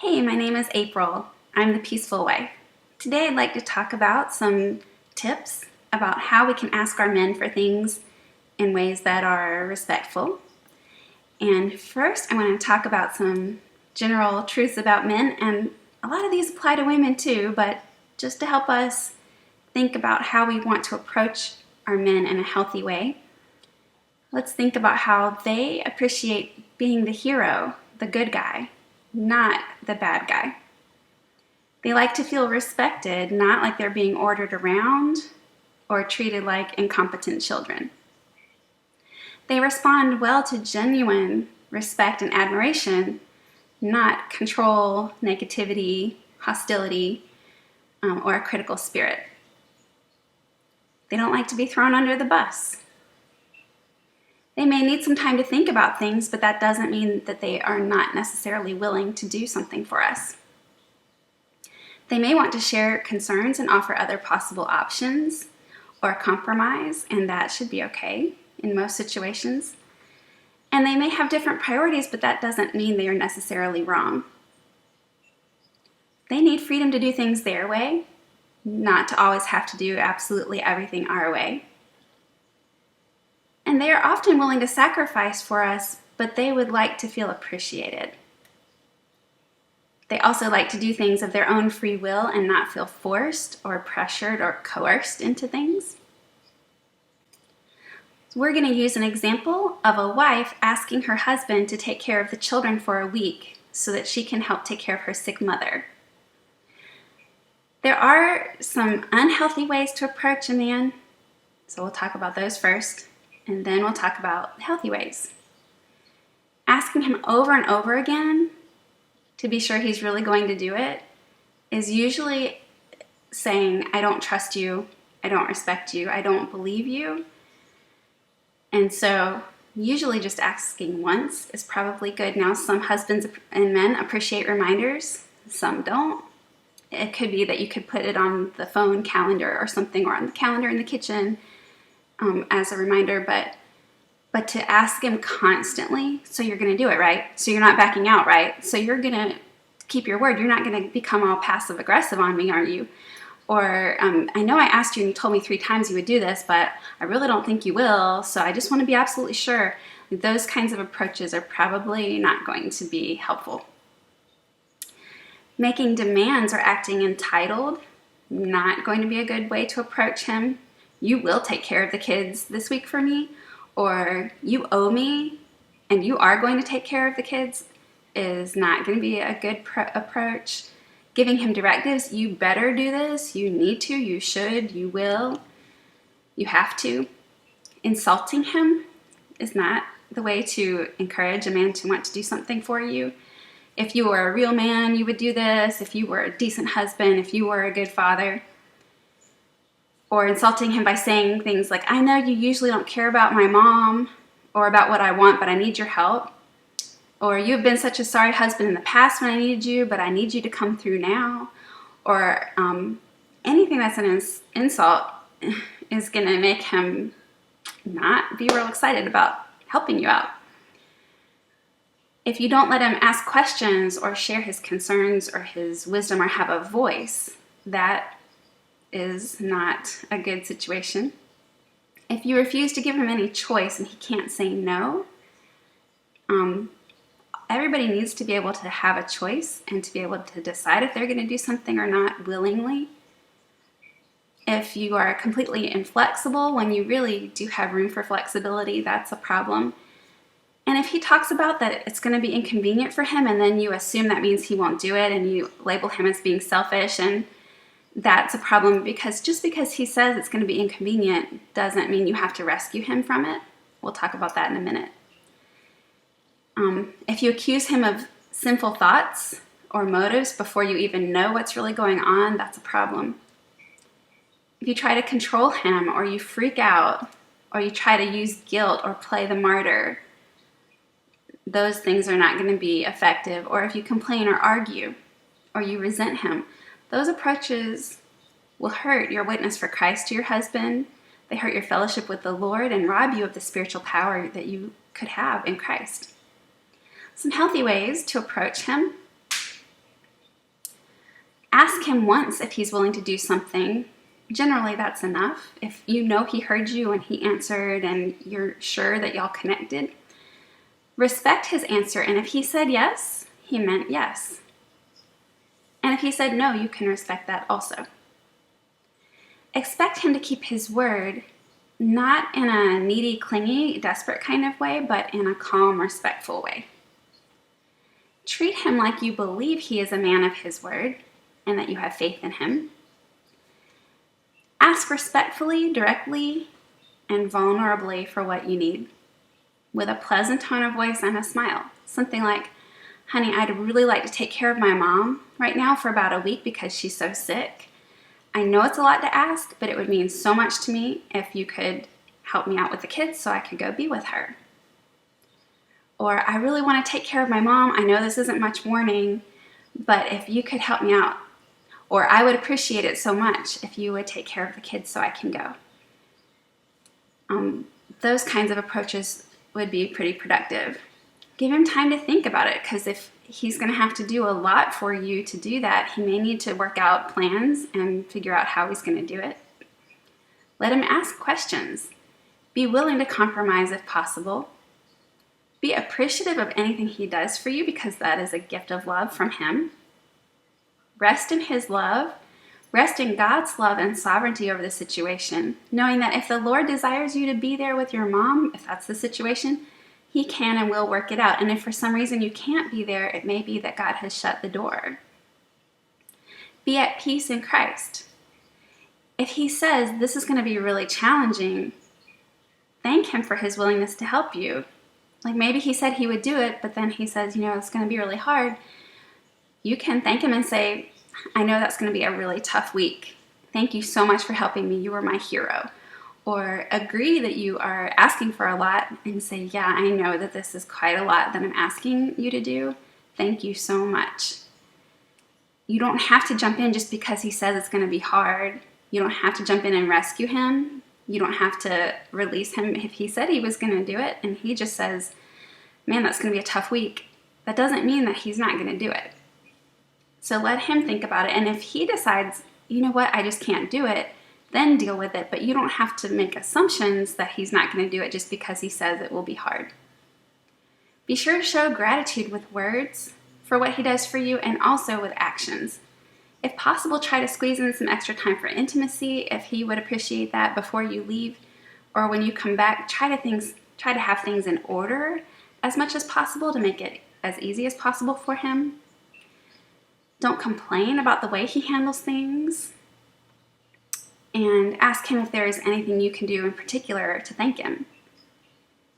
Hey, my name is April. I'm the Peaceful Wife. Today I'd like to talk about some tips about how we can ask our men for things in ways that are respectful. And first I want to talk about some general truths about men, and a lot of these apply to women too, but just to help us think about how we want to approach our men in a healthy way. Let's think about how they appreciate being the hero, the good guy, not the bad guy. They like to feel respected, not like they're being ordered around or treated like incompetent children. They respond well to genuine respect and admiration, not control, negativity, hostility, or a critical spirit. They don't like to be thrown under the bus. They may need some time to think about things, but that doesn't mean that they are not necessarily willing to do something for us. They may want to share concerns and offer other possible options or compromise, and that should be okay in most situations. And they may have different priorities, but that doesn't mean they are necessarily wrong. They need freedom to do things their way, not to always have to do absolutely everything our way. And they are often willing to sacrifice for us, but they would like to feel appreciated. They also like to do things of their own free will and not feel forced or pressured or coerced into things. So we're going to use an example of a wife asking her husband to take care of the children for a week so that she can help take care of her sick mother. There are some unhealthy ways to approach a man, so we'll talk about those first. And then we'll talk about healthy ways. Asking him over and over again to be sure he's really going to do it is usually saying, I don't trust you, I don't respect you, I don't believe you. And so usually just asking once is probably good. Now, some husbands and men appreciate reminders, some don't. It could be that you could put it on the phone calendar or something, or on the calendar in the kitchen, as a reminder, but to ask him constantly, so you're going to do it, right? So you're not backing out, right? So you're going to keep your word. You're not going to become all passive aggressive on me, are you? Or I know I asked you and you told me 3 times you would do this, but I really don't think you will, so I just want to be absolutely sure. Those kinds of approaches are probably not going to be helpful. Making demands or acting entitled, not going to be a good way to approach him. You will take care of the kids this week for me, or you owe me and you are going to take care of the kids is not going to be a good approach. Giving him directives, you better do this, you need to, you should, you will, you have to. Insulting him is not the way to encourage a man to want to do something for you. If you were a real man, you would do this. If you were a decent husband, if you were a good father. Or insulting him by saying things like, I know you usually don't care about my mom or about what I want, but I need your help. Or you've been such a sorry husband in the past when I needed you, but I need you to come through now. Or anything that's an insult is going to make him not be real excited about helping you out. If you don't let him ask questions or share his concerns or his wisdom or have a voice, that is not a good situation. If you refuse to give him any choice and he can't say no, everybody needs to be able to have a choice and to be able to decide if they're going to do something or not willingly. If you are completely inflexible when you really do have room for flexibility, that's a problem. And if he talks about that it's going to be inconvenient for him and then you assume that means he won't do it and you label him as being selfish, and that's a problem, because just because he says it's going to be inconvenient doesn't mean you have to rescue him from it. We'll talk about that in a minute. If you accuse him of sinful thoughts or motives before you even know what's really going on, that's a problem. If you try to control him, or you freak out, or you try to use guilt or play the martyr, those things are not going to be effective. Or if you complain or argue, or you resent him, those approaches will hurt your witness for Christ to your husband. They hurt your fellowship with the Lord and rob you of the spiritual power that you could have in Christ. Some healthy ways to approach him Ask him once if he's willing to do something. Generally, that's enough. If you know he heard you and he answered and you're sure that y'all connected, respect his answer. And if he said yes, he meant yes. And if he said no, you can respect that also. Expect him to keep his word, not in a needy, clingy, desperate kind of way, but in a calm, respectful way. Treat him like you believe he is a man of his word and that you have faith in him. Ask respectfully, directly, and vulnerably for what you need, with a pleasant tone of voice and a smile. Something like, honey, I'd really like to take care of my mom right now for about a week because she's so sick. I know it's a lot to ask, but it would mean so much to me if you could help me out with the kids so I could go be with her. Or I really want to take care of my mom. I know this isn't much warning, but if you could help me out. Or I would appreciate it so much if you would take care of the kids so I can go. Those kinds of approaches would be pretty productive. Give him time to think about it, because if he's going to have to do a lot for you to do that, he may need to work out plans and figure out how he's going to do it. Let him ask questions. Be willing to compromise if possible. Be appreciative of anything he does for you, because that is a gift of love from him. Rest in his love. Rest in God's love and sovereignty over the situation, knowing that if the Lord desires you to be there with your mom, if that's the situation, he can and will work it out. And if for some reason you can't be there, it may be that God has shut the door. Be at peace in Christ. If he says this is going to be really challenging, thank him for his willingness to help you. Like maybe he said he would do it, but then he says, it's going to be really hard. You can thank him and say, I know that's going to be a really tough week. Thank you so much for helping me. You were my hero. Or agree that you are asking for a lot and say, yeah, I know that this is quite a lot that I'm asking you to do. Thank you so much. You don't have to jump in just because he says it's going to be hard. You don't have to jump in and rescue him. You don't have to release him if he said he was going to do it and he just says, man, that's going to be a tough week. That doesn't mean that he's not going to do it. So let him think about it. And if he decides, you know what, I just can't do it, then deal with it. But you don't have to make assumptions that he's not going to do it just because he says it will be hard. Be sure to show gratitude with words for what he does for you and also with actions. If possible, try to squeeze in some extra time for intimacy if he would appreciate that before you leave. Or when you come back, try to have things in order as much as possible to make it as easy as possible for him. Don't complain about the way he handles things. And ask him if there is anything you can do in particular to thank him.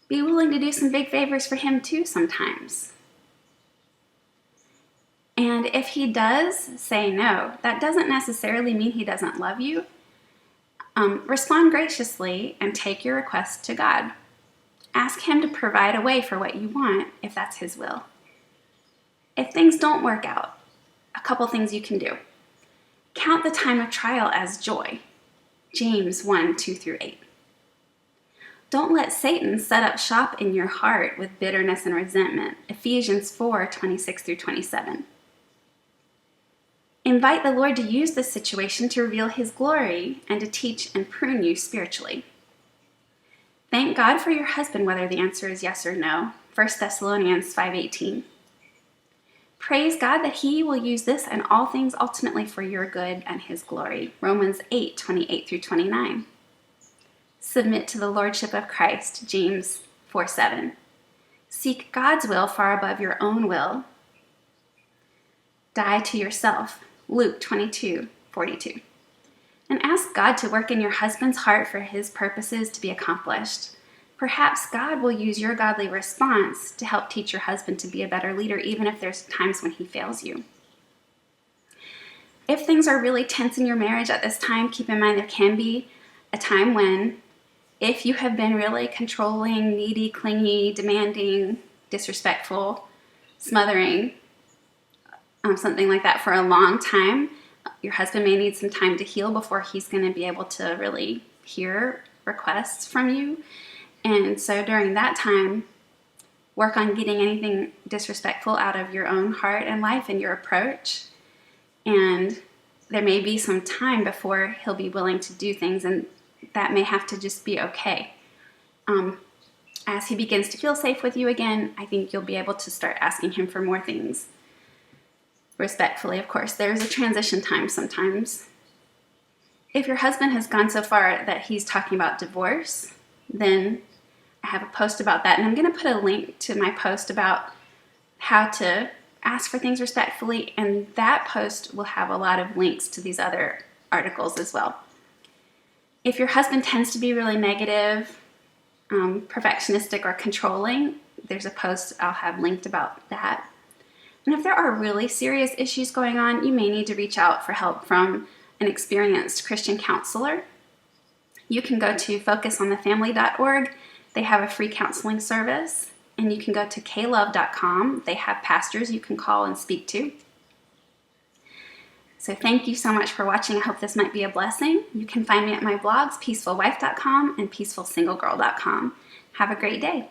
Be willing to do some big favors for him too sometimes. And if he does say no, that doesn't necessarily mean he doesn't love you. Respond graciously and take your request to God. Ask him to provide a way for what you want if that's his will. If things don't work out, a couple things you can do. Count the time of trial as joy. James 1:2-8. Don't let Satan set up shop in your heart with bitterness and resentment. Ephesians 4:26-27. Invite the Lord to use this situation to reveal his glory and to teach and prune you spiritually. Thank God for your husband, whether the answer is yes or no. 1 Thessalonians 5:18. Praise God that he will use this and all things ultimately for your good and his glory. Romans 8:28-29. Submit to the lordship of Christ. James 4:7. Seek God's will far above your own will. Die to yourself. Luke 22:42. And ask God to work in your husband's heart for his purposes to be accomplished. Perhaps God will use your godly response to help teach your husband to be a better leader, even if there's times when he fails you. If things are really tense in your marriage at this time, keep in mind there can be a time when, if you have been really controlling, needy, clingy, demanding, disrespectful, smothering, something like that for a long time, your husband may need some time to heal before he's going to be able to really hear requests from you. And so during that time, work on getting anything disrespectful out of your own heart and life and your approach. and there may be some time before he'll be willing to do things, and that may have to just be okay. As he begins to feel safe with you again, I think you'll be able to start asking him for more things. Respectfully, of course. There's a transition time sometimes. If your husband has gone so far that he's talking about divorce, then I have a post about that, and I'm going to put a link to my post about how to ask for things respectfully, and that post will have a lot of links to these other articles as well. If your husband tends to be really negative, perfectionistic, or controlling, there's a post I'll have linked about that. And if there are really serious issues going on, you may need to reach out for help from an experienced Christian counselor. You can go to focusonthefamily.org. They have a free counseling service. And you can go to klove.com. They have pastors you can call and speak to. So thank you so much for watching. I hope this might be a blessing. You can find me at my blogs, peacefulwife.com and peacefulsinglegirl.com. Have a great day.